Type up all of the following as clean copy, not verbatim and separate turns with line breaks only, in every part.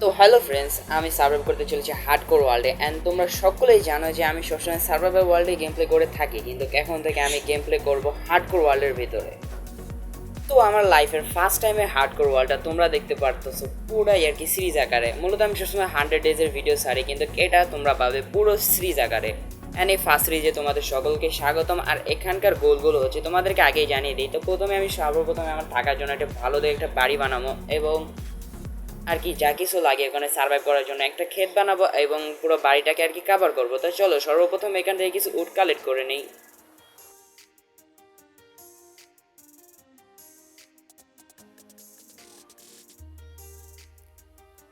তো hello friends, আমি survive করতে চলেছি হার্ডকোর ওয়ার্ল্ডে। অ্যান্ড তোমরা সকলেই জানো যে আমি সবসময় সার্ভাইভাল ওয়ার্ল্ডে গেম প্লে করে থাকি, কিন্তু এখন থেকে আমি গেম প্লে করবো হার্ডকোর ওয়ার্ল্ডের ভিতরে। তো আমার লাইফের ফার্স্ট টাইমে হার্ডকোর ওয়ার্ল্ডটা তোমরা দেখতে পারতেছো পুরাই আর কি সিরিজ আকারে। মূলত আমি সবসময় 100 ডেজের ভিডিও ছাড়ি, কিন্তু এটা তোমরা পাবে পুরো সিরিজ আকারে। অ্যান্ড এই ফার্স্ট সিরিজে তোমাদের সকলকে স্বাগতম। আর এখানকার গোলগুলো হচ্ছে তোমাদেরকে আগেই জানিয়ে দিই। তো প্রথমে আমি সর্বপ্রথমে আমার থাকার জন্য একটা ভালো দেখে একটা বাড়ি বানাবো, এবং আর কি যা কিছু লাগে ওখানে সার্ভাইভ করার জন্য একটা ক্ষেত বানাবো, এবং পুরো বাড়িটাকে আর কি কাভার করবো। তো চলো সর্বপ্রথম এখান থেকে কিছু উড কালেক্ট করে নিই।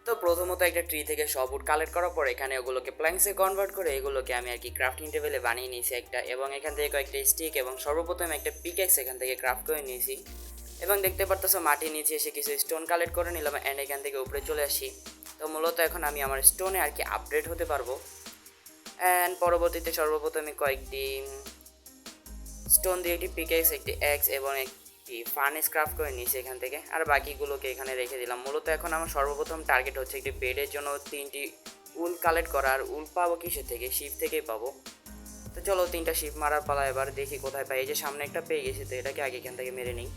তো প্রথমত একটা ট্রি থেকে সব উড কালেক্ট করার পর এখানে ওগুলোকে প্ল্যাঙ্কসে কনভার্ট করে এগুলোকে আমি আর কি ক্রাফটিং টেবিলে বানিয়ে নিয়েছি একটা, এবং এখান থেকে কয়েকটা স্টিক এবং সর্বপ্রথম একটা পিকেক্স এখান থেকে ক্রাফট করে নিয়েছি। এবং দেখতে পারতেছো মাটির নিচে এসে কিছু স্টোন কালেক্ট করে নিলাম, অ্যান্ড এখান থেকে উপরে চলে আসি। তো মূলত এখন আমি আমার স্টোনে আর কি আপডেট হতে পারবো। অ্যান্ড পরবর্তীতে সর্বপ্রথম আমি কয়েকটি স্টোন দিয়ে একটি পিকেক্স, একটি এক্স এবং একটি ফার্নেস ক্রাফট করে নিয়েছি এখান থেকে, আর বাকিগুলোকে এখানে রেখে দিলাম। মূলত এখন আমার সর্বপ্রথম টার্গেট হচ্ছে একটি বেডের জন্য 3টি উল কালেক্ট করা। আর উল পাবো কিসের থেকে? শিপ থেকেই পাবো। তো চলো 3টা শিপ মারার পালা, এবার দেখি কোথায় পাই। এই যে সামনে একটা পেয়ে গেছি, তো এটাকে আগে এখান থেকে মেরে নিই।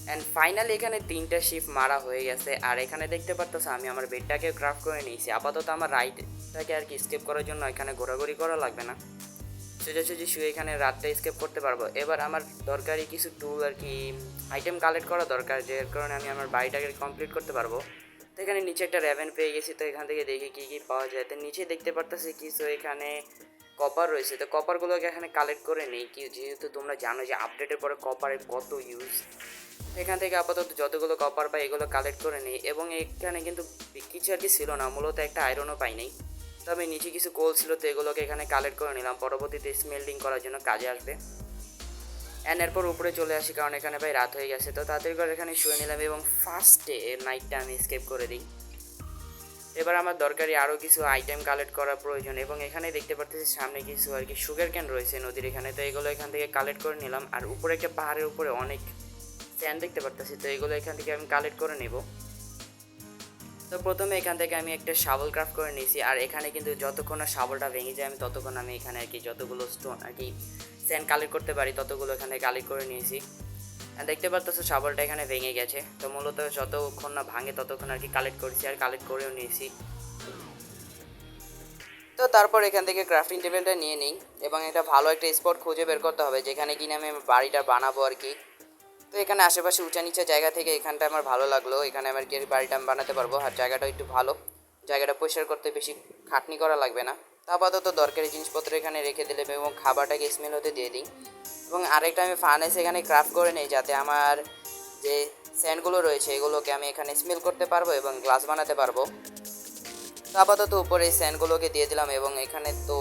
অ্যান্ড ফাইনালি এখানে 3টা শিপ মারা হয়ে গেছে। আর এখানে দেখতে পারতেছো আমি আমার বেডটাকে ক্রাফট করে নিয়েছি। আপাতত আমার রাইটটাকে আর কি স্কেপ করার জন্য এখানে ঘোরাঘুরি করা লাগবে না, সোজাসুজি শুয়ে এখানে রাতটা স্কেপ করতে পারবো। এবার আমার দরকারি কিছু টুল আর কি আইটেম কালেক্ট করা দরকার, যার কারণে আমি আমার বাড়িটাকে কমপ্লিট করতে পারবো। তো এখানে নিচে একটা র্যাভেন পেয়ে গেছি, তো এখান থেকে দেখি কী কী পাওয়া যায়। তো নিচে দেখতে পারতেছি কিছু এখানে কপার রয়েছে, তো কপারগুলোকে এখানে কালেক্ট করে নেই কি, যেহেতু তোমরা জানো যে আপডেটের পরে কপারের কত ইউজ। এখান থেকে আপাতত যতগুলো কপার পাই এগুলো কালেক্ট করে নিই। এবং এখানে কিন্তু কিছু আর কি ছিল না, মূলত একটা আয়রনও পাই নাই। তবে নিচে কিছু কোল ছিল, তো এগুলোকে এখানে কালেক্ট করে নিলাম, পরবর্তীতে স্মেল্টিং করার জন্য কাজে আসবে। অ্যান্ড এরপর উপরে চলে আসি, কারণ এখানে ভাই রাত হয়ে গেছে। তো তাড়াতাড়ি করে এখানে শুয়ে নিলাম এবং ফার্স্টে নাইটটা আমি স্কেপ করে দিই। এবার আমার দরকারি আরও কিছু আইটেম কালেক্ট করা প্রয়োজন, এবং এখানে দেখতে পাচ্ছি সামনে কিছু আর কি সুগার ক্যান রয়েছে নদীর এখানে, তো এগুলো এখান থেকে কালেক্ট করে নিলাম। আর উপরে একটা পাহাড়ের উপরে অনেক স্যান্ড দেখতে পারতেছি, তো এগুলো এখান থেকে আমি কালেক্ট করে নেব। তো প্রথমে এখান থেকে আমি একটা শাবল ক্রাফট করে নিয়েছি। আর এখানে কিন্তু যতক্ষণ না শাবলটা ভেঙে যায় আমি ততক্ষণ আমি এখানে আর কি যতগুলো স্টোন আর কি স্যান্ড কালেক্ট করতে পারি ততগুলো এখানে কালেক্ট করে নিয়েছি। আর দেখতে পারতেছো শাবলটা এখানে ভেঙে গেছে, তো মূলত যতক্ষণ না ভাঙে ততক্ষণ আর কি কালেক্ট করেছি, আর কালেক্ট করেও নিয়েছি। তো তারপর এখান থেকে ক্রাফটিং টেবিলটা নিয়ে নিই, এবং একটা ভালো একটা স্পট খুঁজে বের করতে হবে যেখানে কিনে আমি বাড়িটা বানাবো আর কি। তো এখানে আশেপাশে উঁচা নিচা জায়গা থেকে এখানটা আমার ভালো লাগলো, এখানে আমার কি বাড়িটা আমি বানাতে পারবো। আর জায়গাটা একটু ভালো, জায়গাটা পরিষ্কার করতে বেশি খাটনি করা লাগবে না। তো আপাতত দরকারি জিনিসপত্র এখানে রেখে দিলে এবং খাবারটাকে স্মেল হতে দিয়ে দিই। এবং আরেকটা আমি ফার্নেস এখানে ক্রাফট করে নিই, যাতে আমার যে স্যান্ডগুলো রয়েছে এগুলোকে আমি এখানে স্মেল করতে পারবো এবং গ্লাস বানাতে পারবো। তো আপাতত উপরে এই স্যান্ডগুলোকে দিয়ে দিলাম, এবং এখানে তো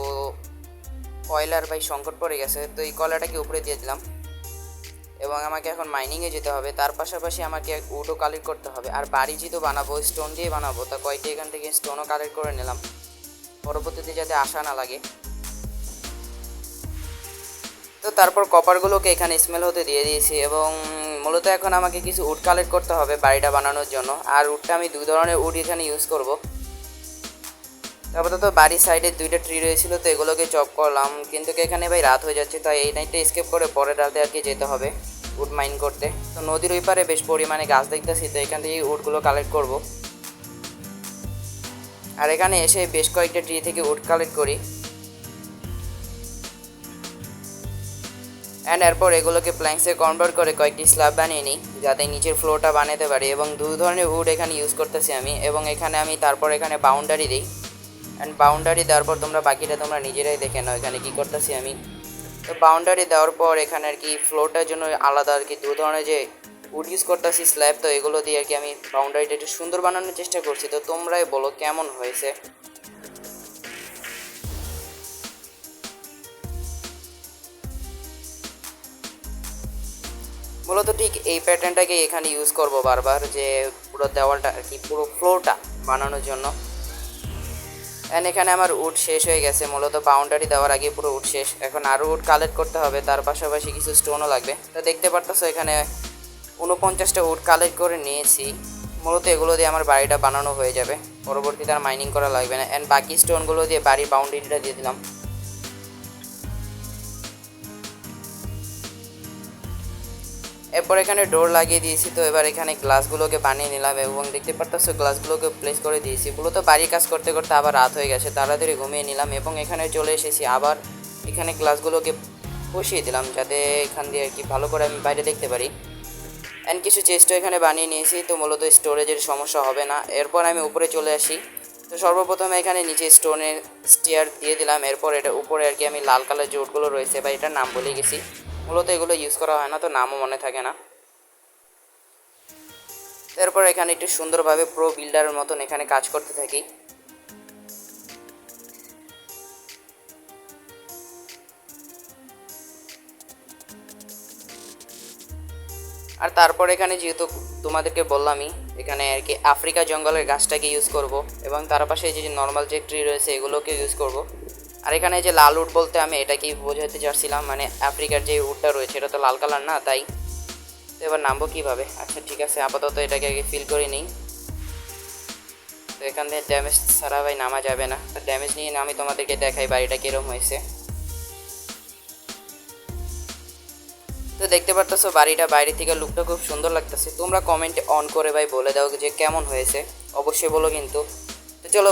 কয়লার ভাই সংকট পড়ে গেছে, তো এই কয়লাটাকে উপরে দিয়ে দিলাম। এবং আমাকে এখন মাইনিংয়ে যেতে হবে, তার পাশাপাশি আমাকে উডও কালেক্ট করতে হবে। আর বাড়ি যেহেতু বানাবো স্টোন দিয়ে বানাবো, তা কয়েকটি এখান থেকে স্টোনও কালেক্ট করে নিলাম, পরবর্তীতে যাতে আশা না লাগে। তো তারপর কপারগুলোকে এখানে স্মেল হতে দিয়ে দিয়েছি, এবং মূলত এখন আমাকে কিছু উড কালেক্ট করতে হবে বাড়িটা বানানোর জন্য। আর উডটা আমি 2 ধরনের উড এখানে ইউজ করব। তারপরে তো বাড়ির সাইডে 2টা ট্রি রয়েছিল, তো এগুলোকে চপ করলাম, কিন্তু এখানে ভাই রাত হয়ে যাচ্ছে, তাই এই নাইটটা স্কেপ করে পরের রাতে আর কি যেতে হবে উড মাইন করতে। তো নদীর ওই পারে বেশ পরিমাণে গাছ দেখতেছি, তো এখান থেকে উডগুলো কালেক্ট করব। আর এখানে এসে বেশ কয়েকটা ট্রি থেকে উড কালেক্ট করি। অ্যান্ড এরপর এগুলোকে প্ল্যাঙ্কসে কনভার্ট করে কয়েকটি স্ল্যাব বানিয়ে নিই, যাতে নিচের ফ্লোরটা বানাতে পারি। এবং 2 ধরনের উড এখানে ইউজ করতেছি আমি, এবং এখানে আমি তারপর এখানে বাউন্ডারি দিই। অ্যান্ড বাউন্ডারি দেওয়ার পর তোমরা বাকিটা তোমরা নিজেরাই দেখে নাও এখানে কী করতেছি আমি। তো বাউন্ডারি দেওয়ার পর এখানে আর কি ফ্লোরটার জন্য আলাদা আর কি 2 ধরনের যে উড ইউজ করতেছি স্ল্যাব, তো এগুলো দিয়ে আর কি আমি বাউন্ডারিটা একটু সুন্দর বানানোর চেষ্টা করছি। তো তোমরাই বলো কেমন হয়েছে। মূলত ঠিক এই প্যাটার্নটাকে এখানে ইউজ করব বারবার, যে পুরো দেওয়ালটা আর কি পুরো ফ্লোরটা বানানোর জন্য। অ্যান্ড এখানে আমার উড শেষ হয়ে গেছে, মূলত বাউন্ডারি দেওয়ার আগে পুরো উড শেষ। এখন আরও উড কালেক্ট করতে হবে, তার পাশাপাশি কিছু স্টোনও লাগবে। তো দেখতে পারতেছো এখানে 49টা উড কালেক্ট করে নিয়েছি। মূলত এগুলো দিয়ে আমার বাড়িটা বানানো হয়ে যাবে, পরবর্তীতে আর মাইনিং করা লাগবে না। অ্যান্ড বাকি স্টোনগুলো দিয়ে বাড়ির বাউন্ডারিটা দিয়ে দিলাম। এরপর এখানে ডোর লাগিয়ে দিয়েছি। তো এবার এখানে গ্লাসগুলোকে বানিয়ে নিলাম এবং দেখতে পারতেছো গ্লাসগুলোকে প্লেস করে দিয়েছি। মূলত বাড়ির কাজ করতে করতে আবার রাত হয়ে গেছে, তাড়াতাড়ি ঘুমিয়ে নিলাম এবং এখানে চলে এসেছি। আবার এখানে গ্লাসগুলোকে বসিয়ে দিলাম যাতে এখান দিয়ে আর কি ভালো করে আমি বাইরে দেখতে পারি। অ্যান্ড কিছু চেস্টও এখানে বানিয়ে নিয়েছি, তো মূলত স্টোরেজের সমস্যা হবে না। এরপর আমি উপরে চলে আসি। তো সর্বপ্রথমে এখানে নিচে স্টোনের স্টেয়ার দিয়ে দিলাম। এরপর এটা উপরে আর কি আমি লাল কালার যে উটগুলো রয়েছে বা এটার নাম বলে গেছি, মূলত এগুলো ইউজ করা হয় না, তো নামও মনে থাকে না। তারপর এখানে একটু সুন্দরভাবে প্রো বিল্ডারের মতন এখানে কাজ করতে থাকি। আর তারপর এখানে যেহেতু তোমাদেরকে বললামই, এখানে আর কি আফ্রিকা জঙ্গলের গাছটাকে ইউজ করব এবং তার পাশে যে নর্মাল যে ট্রি রয়েছে এগুলোকে ইউজ করব। আর এখানে যে লাল উড বলতে আমি এটাকেই বোঝাতে চাচ্ছিলাম, মানে আফ্রিকার যে উডটা রয়েছে এটা তো লাল কালার না, তাই। তো এবার নামবো কীভাবে? আচ্ছা ঠিক আছে, আপাতত এটাকে আগে ফিল করে নিই। তো এখান থেকে ড্যামেজ ছাড়া ভাই নামা যাবে না, তো ড্যামেজ নিয়ে আমি তোমাদেরকে দেখাই বাড়িটা কীরকম হয়েছে। তো দেখতে পারতেছো বাড়িটা বাইরে থেকে লুকটা খুব সুন্দর লাগতেছে। তোমরা কমেন্টে অন করে ভাই বলে দাও যে কেমন হয়েছে, অবশ্যই বলো কিন্তু। তো চলো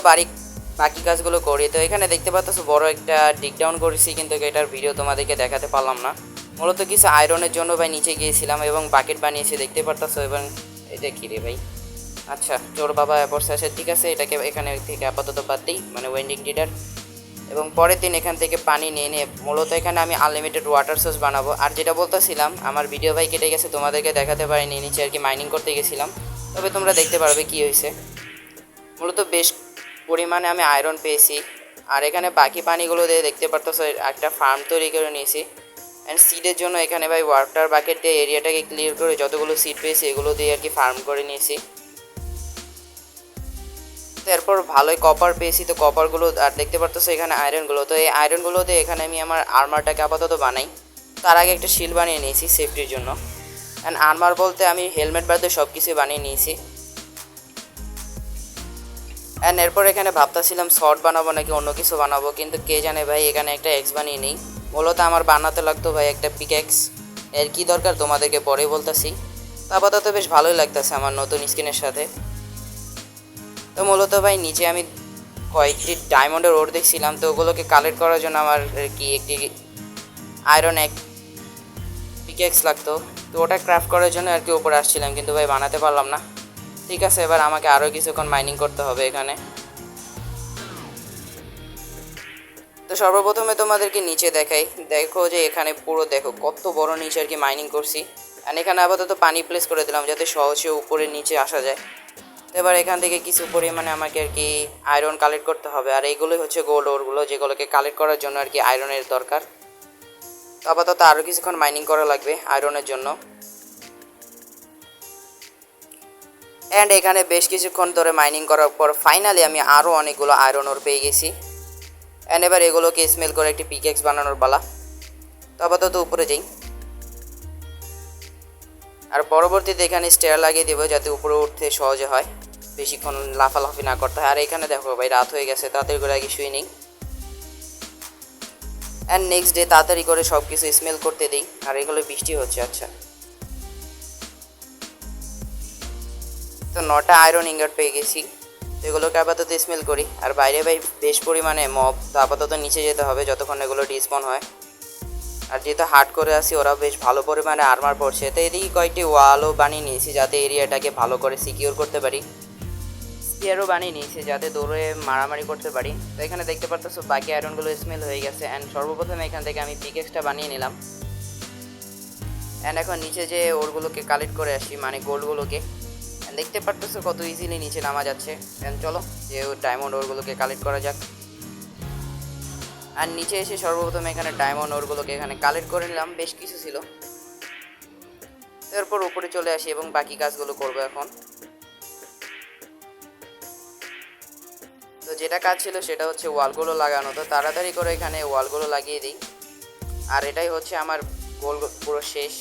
বাকি কাজগুলো করি। তো এখানে দেখতে পারতেছো বড় একটা ডিক ডাউন করেছি, কিন্তু এটার ভিডিও তোমাদেরকে দেখাতে পারলাম না। মূলত কিছু আয়রনের জন্য ভাই নিচে গিয়েছিলাম এবং বাকেট বানিয়েছি দেখতে পারতেছো। এবং এটা কী রে ভাই, আচ্ছা চোর বাবা অ্যাপর্স আছে, ঠিক আছে এটাকে এখানে থেকে আপাতত বাদ দিই, মানে ওয়েন্ডিং ডিডার। এবং পরের দিন এখান থেকে পানি নিয়ে মূলত এখানে আমি আনলিমিটেড ওয়াটার সোর্স বানাবো। আর যেটা বলতেছিলাম, আমার ভিডিও ভাই কেটে গেছে, তোমাদেরকে দেখাতে পারিনি, নিচে আর কি মাইনিং করতে গেছিলাম, তবে তোমরা দেখতে পারবে কি হয়েছে। মূলত বেশ পরিমাণে আমি আয়রন পেয়েছি। আর এখানে বাকি পানিগুলো দিয়ে দেখতে পারতেছো একটা ফার্ম তৈরি করে নিয়েছি। অ্যান্ড সিডের জন্য এখানে ভাই ওয়াটার বাকেট দিয়ে এরিয়াটাকে ক্লিয়ার করে যতগুলো সিড পেয়েছি এগুলো দিয়ে আর কি ফার্ম করে নিয়েছি। এরপর ভালোই কপার পেয়েছি, তো কপারগুলো আর দেখতে পারতেছো এখানে আয়রনগুলো, তো এই আয়রনগুলো দিয়ে এখানে আমি আমার আর্মারটাকে আপাতত বানাই। তার আগে একটা শিল বানিয়ে নিয়েছি সেফটির জন্য। অ্যান্ড আর্মার বলতে আমি হেলমেট বাদে সব কিছু বানিয়ে নিয়েছি। অ্যান্ড এরপর এখানে ভাবতেছিলাম শর্ট বানাবো নাকি অন্য কিছু বানাবো, কিন্তু কে জানে ভাই, এখানে একটা এক্স বানিয়ে নিই। মূলত আমার বানাতে লাগতো ভাই একটা পিক্যাক্স, এর কী দরকার তোমাদেরকে পরে বলতেছি। তো আপাতত বেশ ভালোই লাগতেছে আমার নতুন স্কিনের সাথে। তো মূলত ভাই নিচে আমি কয়েকটি ডায়মন্ডের ওর দেখছিলাম, তো ওগুলোকে কালেক্ট করার জন্য আমার কি একটি আয়রন এক পিকেক্স লাগতো, তো ওটা ক্রাফট করার জন্য আর কি উপরে আসছিলাম, কিন্তু ভাই বানাতে পারলাম না। ঠিক আছে, এবার আমাকে আরও কিছুক্ষণ মাইনিং করতে হবে এখানে। তো সর্বপ্রথমে তোমাদেরকে নিচে দেখাই, দেখো যে এখানে পুরো দেখো কত বড় নিচে আর কি মাইনিং করছি। আর এখানে আপাতত পানি প্লেস করে দিলাম যাতে সহজে উপরে নিচে আসা যায়। এবার এখান থেকে কিছু পরিমাণে আমাকে আর কি আয়রন কালেক্ট করতে হবে। আর এইগুলোই হচ্ছে গোল্ড ওরগুলো, যেগুলোকে কালেক্ট করার জন্য আর কি আয়রনের দরকার। তো আপাতত আরও কিছুক্ষণ মাইনিং করা লাগবে আয়রনের জন্য। অ্যান্ড এখানে বেশ কিছুক্ষণ ধরে মাইনিং করার পর ফাইনালি আমি আরও অনেকগুলো আয়রন ওর পেয়ে গেছি। অ্যান্ড এবার এগুলোকে স্মেল করে একটি পিকেক্স বানানোর পালা। তো আপাতত উপরে যাই, আর পরবর্তীতে এখানে স্টেয়ার লাগিয়ে দেবো যাতে উপরে উঠতে সহজে হয়, বেশিক্ষণ লাফালাফি না করতে হয়। আর এখানে দেখো ভাই রাত হয়ে গেছে, তাড়াতাড়ি করে আগে শুয়ে নিই। অ্যান্ড নেক্সট ডে তাড়াতাড়ি করে সব কিছু স্মেল করতে দিই। আর এগুলো বৃষ্টি হচ্ছে, আচ্ছা। তো 9টা আয়রন ইঙ্গট পেয়ে গেছি, তো এগুলোকে আপাতত স্মেল করি। আর বাইরে ভাই বেশ পরিমাণে মব, তো আপাতত নিচে যেতে হবে যতক্ষণ এগুলো ডিসপন হয়। আর যেহেতু হার্ড করে আসি, ওরা বেশ ভালো পরিমাণে আর্মার পড়ছে, তো এদিকে কয়েকটি ওয়ালও বানিয়ে নিয়েছি যাতে এরিয়াটাকে ভালো করে সিকিউর করতে পারি। স্পিয়ারও বানিয়ে নিয়েছি যাতে দৌড়ে মারামারি করতে পারি। তো এখানে দেখতে পারতেছো বাকি আয়রনগুলো স্মেল হয়ে গেছে। অ্যান্ড সর্বপ্রথমে এখান থেকে আমি পিকেক্সটা বানিয়ে নিলাম। অ্যান্ড এখন নিচে যে ওরগুলোকে কালেক্ট করে আসি, মানে গোল্ডগুলোকে। দেখতে পারতেছো কত ইজিলি নিচে নামা যাচ্ছে। অ্যান্ড চলো যে ডায়মন্ড ওরগুলোকে কালেক্ট করা যাক। আর নিচে এসে সর্বপ্রথমে এখানে ডায়মন্ড ওরগুলোকে এখানে কালেক্ট করে নিলাম, বেশ কিছু ছিল। তারপর উপরে চলে আসি এবং বাকি কাজগুলো করবো এখন। তো যেটা কাজ ছিল সেটা হচ্ছে ওয়ালগুলো লাগানো, তো তাড়াতাড়ি করে এখানে ওয়ালগুলো লাগিয়ে দিই। আর এটাই হচ্ছে আমার গোল পুরো শেষ।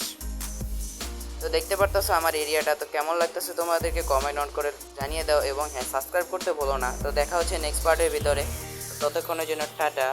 তো তো দেখতে পারতেছো আমার এরিয়াটা, তো কেমন লাগতেছে তোমাদেরকে কমেন্ট অন করে জানিয়ে দাও এবং হ্যাঁ সাবস্ক্রাইব করতে ভুলো না। তো দেখা হচ্ছে নেক্সট পার্টের ভিতরে, ততক্ষণের জন্য টাটা।